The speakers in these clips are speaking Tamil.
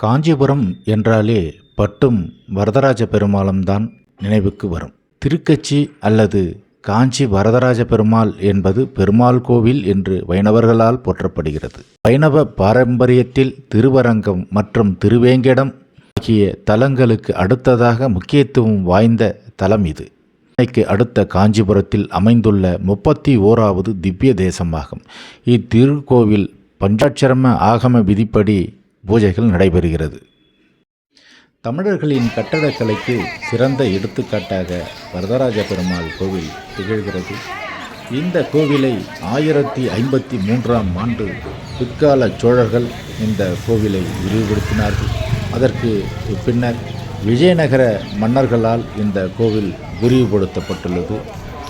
காஞ்சிபுரம் என்றாலே பட்டும் வரதராஜ பெருமாளும் தான் நினைவுக்கு வரும். திருக்கச்சி அல்லது காஞ்சி வரதராஜ பெருமாள் என்பது பெருமாள் கோவில் என்று வைணவர்களால் போற்றப்படுகிறது. வைணவ பாரம்பரியத்தில் திருவரங்கம் மற்றும் திருவேங்கடம் ஆகிய தலங்களுக்கு அடுத்ததாக முக்கியத்துவம் வாய்ந்த தலம் இது. சென்னைக்கு அடுத்த காஞ்சிபுரத்தில் அமைந்துள்ள 31வது திவ்ய தேசமாகும். இத்திருக்கோவில் பஞ்சாட்சரம ஆகம விதிப்படி பூஜைகள் நடைபெறுகிறது. தமிழர்களின் கட்டடக்கலைக்கு சிறந்த எடுத்துக்காட்டாக வரதராஜ பெருமாள் கோவில் திகழ்கிறது. இந்த கோவிலை 1053ஆம் ஆண்டு பிற்கால சோழர்கள் இந்த கோவிலை விரிவுபடுத்தினார்கள். அதற்கு பின்னர் விஜயநகர மன்னர்களால் இந்த கோவில் விரிவுபடுத்தப்பட்டுள்ளது.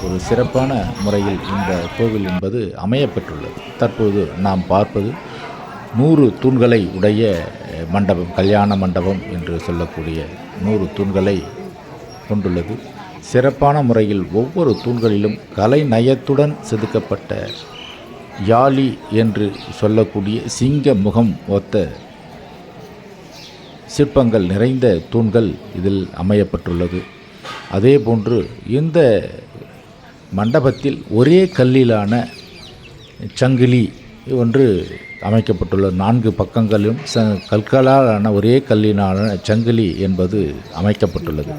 ஒரு சிறப்பான முறையில் இந்த கோவில் என்பது அமையப்பெற்றுள்ளது. தற்போது நாம் பார்ப்பது 100 தூண்களை உடைய மண்டபம், கல்யாண மண்டபம் என்று சொல்லக்கூடிய 100 தூண்களை கொண்டுள்ளது. சிறப்பான முறையில் ஒவ்வொரு தூண்களிலும் கலை நயத்துடன் செதுக்கப்பட்ட யாழி என்று சொல்லக்கூடிய சிங்க முகம் ஒத்த சிற்பங்கள் நிறைந்த தூண்கள் இதில் அமையப்பட்டுள்ளது. அதேபோன்று இந்த மண்டபத்தில் ஒரே கல்லிலான சங்கிலி ஒன்று அமைக்கப்பட்டுள்ள 4 பக்கங்களிலும் கற்களாலான ஒரே கல்லினான சங்கிலி என்பது அமைக்கப்பட்டுள்ளது.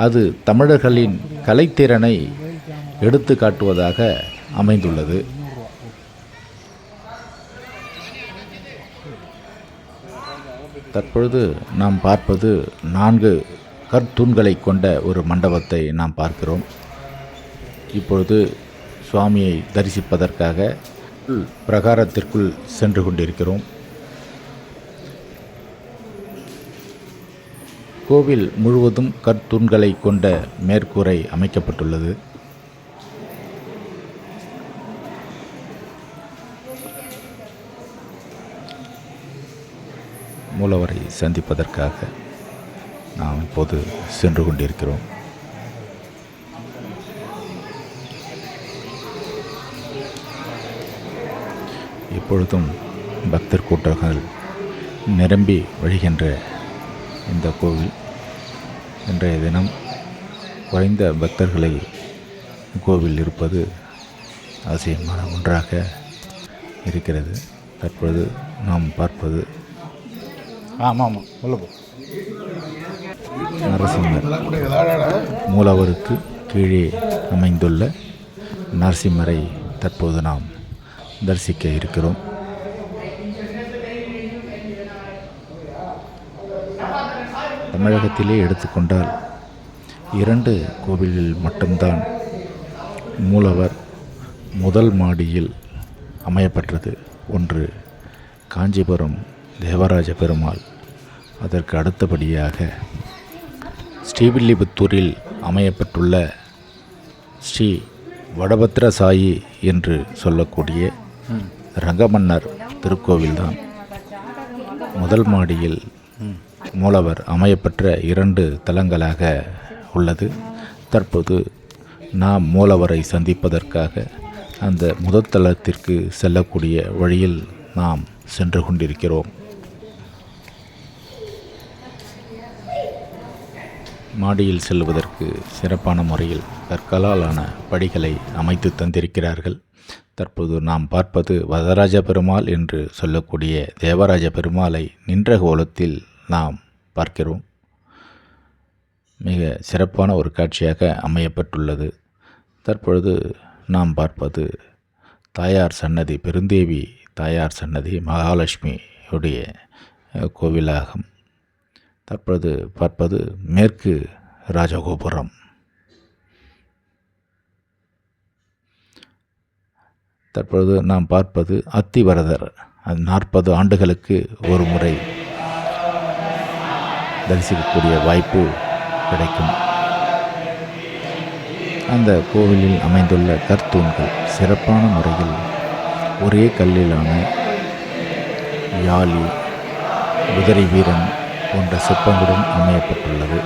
அது தமிழர்களின் கலைத்திறனை எடுத்து காட்டுவதாக அமைந்துள்ளது. தற்பொழுது நாம் பார்ப்பது 4 கற்தூண்களை கொண்ட ஒரு மண்டபத்தை நாம் பார்க்கிறோம். இப்பொழுது சுவாமியை தரிசிப்பதற்காக பிரகாரத்திற்குள் சென்று கொண்டிருக்கிறோம். கோவில் முழுவதும் கற்தூண்களை கொண்ட மேற்கூரை அமைக்கப்பட்டுள்ளது. மூலவரை சந்திப்பதற்காக நாம் இப்போது சென்று கொண்டிருக்கிறோம். இப்பொழுதும் பக்தர் கூட்டங்கள் நிரம்பி வழிகின்ற இந்த கோவில் இன்றைய தினம் குறைந்த பக்தர்களை கோவில் இருப்பது அவசியமான ஒன்றாக இருக்கிறது. தற்பொழுது நாம் பார்ப்பது நரசிம்மர். மூலவருக்கு கீழே அமைந்துள்ள நரசிம்மரை தற்போது நாம் தரிசிக்க இருக்கிறோம். தமிழகத்திலே எடுத்துக்கொண்டால் 2 கோவில்கள் மட்டும்தான் மூலவர் முதல் மாடியில் அமையப்பட்டது. ஒன்று காஞ்சிபுரம் தேவராஜ பெருமாள், அதற்கு அடுத்தபடியாக ஸ்ரீவில்லிபுத்தூரில் அமையப்பட்டுள்ள ஸ்ரீ வடபத்திரசாயி என்று சொல்லக்கூடிய ரங்கமன்னர் திருக்கோவில்தான் முதல் மாடியில் மூலவர் அமையப்பெற்ற 2 தலங்களாக உள்ளது. தற்போது நாம் மூலவரை சந்திப்பதற்காக அந்த முதல் தலத்திற்கு செல்லக்கூடிய வழியில் நாம் சென்று கொண்டிருக்கிறோம். மாடியில் செல்வதற்கு சிறப்பான முறையில் கற்களாலான படிகளை அமைத்து தந்திருக்கிறார்கள். தற்போது நாம் பார்ப்பது வரதராஜ பெருமாள் என்று சொல்லக்கூடிய தேவராஜ பெருமாளை நின்ற கோலத்தில் நாம் பார்க்கிறோம். மிக சிறப்பான ஒரு காட்சியாக அமையப்பட்டுள்ளது. தற்பொழுது நாம் பார்ப்பது தாயார் சன்னதி, பெருந்தேவி தாயார் சன்னதி, மகாலட்சுமியுடைய கோவிலாகும். தற்பொழுது பார்ப்பது மேற்கு ராஜகோபுரம். தற்பொழுது நாம் பார்ப்பது அத்திவரதர். 40 ஆண்டுகளுக்கு ஒரு முறை தரிசிக்கக்கூடிய வாய்ப்பு கிடைக்கும். அந்த கோவிலில் அமைந்துள்ள கற்தூண்கள் சிறப்பான முறையில் ஒரே கல்லிலான யாழி, குதிரை வீரன் போன்ற சிற்பங்களுடன் அமையப்பட்டுள்ளது.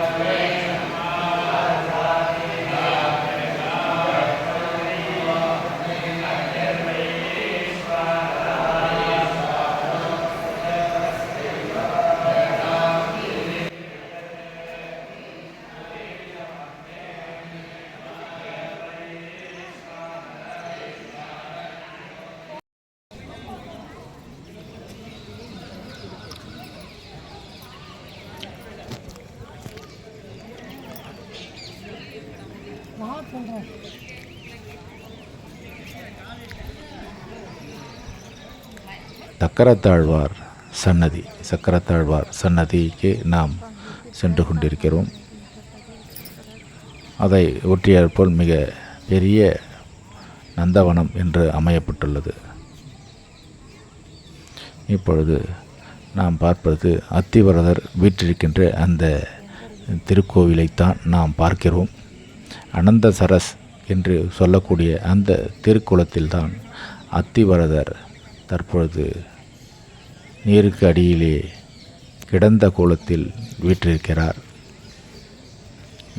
சக்கரத்தாழ்வார் சன்னதிக்கு நாம் சென்று கொண்டிருக்கிறோம். அதை ஒற்றியாற்போல் மிக பெரிய நந்தவனம் என்று அமையப்பட்டுள்ளது. இப்பொழுது நாம் பார்ப்பது அத்திவரதர் வீற்றிருக்கின்ற அந்த திருக்கோவிலைத்தான் நாம் பார்க்கிறோம். அனந்த சரஸ் என்று சொல்லக்கூடிய அந்த திருக்குளத்தில்தான் அத்திவரதர் தற்பொழுது நீருக்கு அடியிலே கிடந்த கோலத்தில் வீற்றிருக்கிறார்.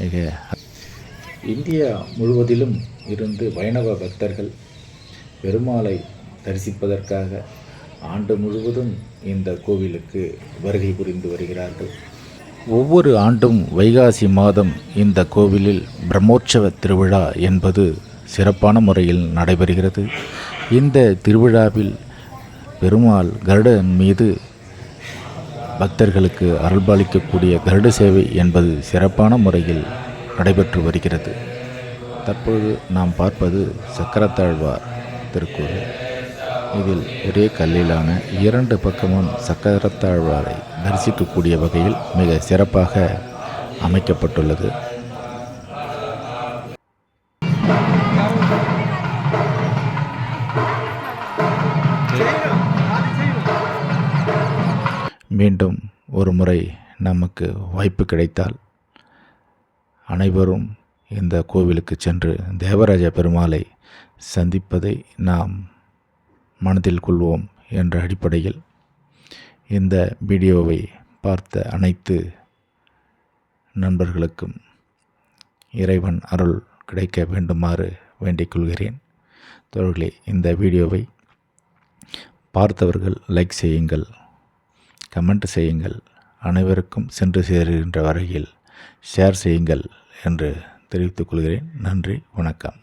மிக இந்தியா முழுவதிலும் இருந்து வைணவ பக்தர்கள் பெருமாளை தரிசிப்பதற்காக ஆண்டு முழுவதும் இந்த கோவிலுக்கு வருகை புரிந்து வருகிறார்கள். ஒவ்வொரு ஆண்டும் வைகாசி மாதம் இந்த கோவிலில் பிரம்மோற்சவ திருவிழா என்பது சிறப்பான முறையில் நடைபெறுகிறது. இந்த திருவிழாவில் பெருமாள் கருடன் மீது பக்தர்களுக்கு அருள்பாலிக்கக்கூடிய கருட சேவை என்பது சிறப்பான முறையில் நடைபெற்று வருகிறது. தற்பொழுது நாம் பார்ப்பது சக்கரத்தாழ்வார் திருக்கோவில். இதில் ஒரே கல்லிலான 2 பக்கமும் சக்கரத்தாழ்வாரை தரிசிக்கக்கூடிய வகையில் மிக சிறப்பாக அமைக்கப்பட்டுள்ளது. மீண்டும் ஒரு முறை நமக்கு வாய்ப்பு கிடைத்தால் அனைவரும் இந்த கோவிலுக்கு சென்று தேவராஜ பெருமாளை சந்திப்பதை நாம் மனதில் கொள்வோம் என்ற அடிப்படையில் இந்த வீடியோவை பார்த்த அனைத்து நண்பர்களுக்கும் இறைவன் அருள் கிடைக்க வேண்டுமாறு வேண்டிக் கொள்கிறேன். தோழர்களே, இந்த வீடியோவை பார்த்தவர்கள் லைக் செய்யுங்கள், கமெண்ட் செய்யுங்கள், அனைவருக்கும் சென்று சேருகின்ற வகையில் ஷேர் செய்யுங்கள் என்று தெரிவித்துக் கொள்கிறேன். நன்றி, வணக்கம்.